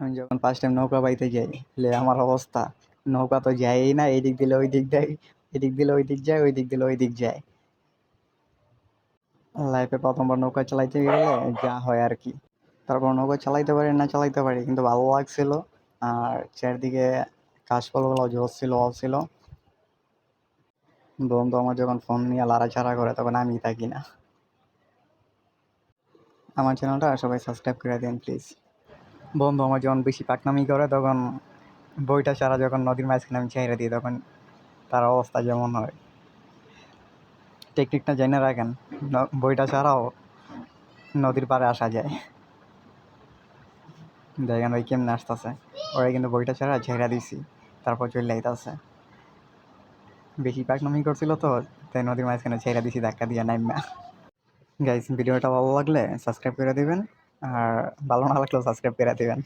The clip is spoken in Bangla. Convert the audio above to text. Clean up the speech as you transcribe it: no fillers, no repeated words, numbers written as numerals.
আমি যখন ফার্স্ট টাইম নৌকা বাইতে যাই, আমার অবস্থা, নৌকা তো যায়ই না, এই দিক দিলে ওই দিক দেয়, এদিক দিলে ওই দিক যায়, ওই দিক দিলে ওই দিক যায়। লাইফে প্রথমবার নৌকা চালাইতে গেলে যা হয় আর কি। তারপর নৌকা চালাইতে পারি না চালাইতে পারি, কিন্তু ভালো লাগছিল। আর চারদিকে কাশফলগুলো জোস ছিল, অল ছিল। বন্ধু আমার যখন ফোন নিয়ে লাড়াচাড়া করে তখন আমি থাকি না। আমার চ্যানেলটা সবাই সাবস্ক্রাইব করে দিন প্লিজ। বন্ধু আমার যখন বেশি পাকনামি করে তখন বইটা ছাড়া যখন নদীর মাঝখানে আমি ছেড়ে দিই, তখন তার অবস্থা যেমন হয়। টেকনিকটা জেনে রাখেন, বইটা ছাড়াও নদীর পাড়ে আসা যায়। দেখেন ওই কেমনে আসতেছে, ওরা কিন্তু বইটা ছাড়া ছেড়ে দিছি, তারপর চলে আইতাছে। বেশি পাকনামি করছিল তো, তাই নদীর মাঝখানে ছেড়ে দিছি ধাক্কা দিয়ে নাইমা। গাইস ভিডিওটা ভালো লাগলে সাবস্ক্রাইব করে দিবেন, আর ভালো না লাগলেও সাবস্ক্রাইব করে দিবেন।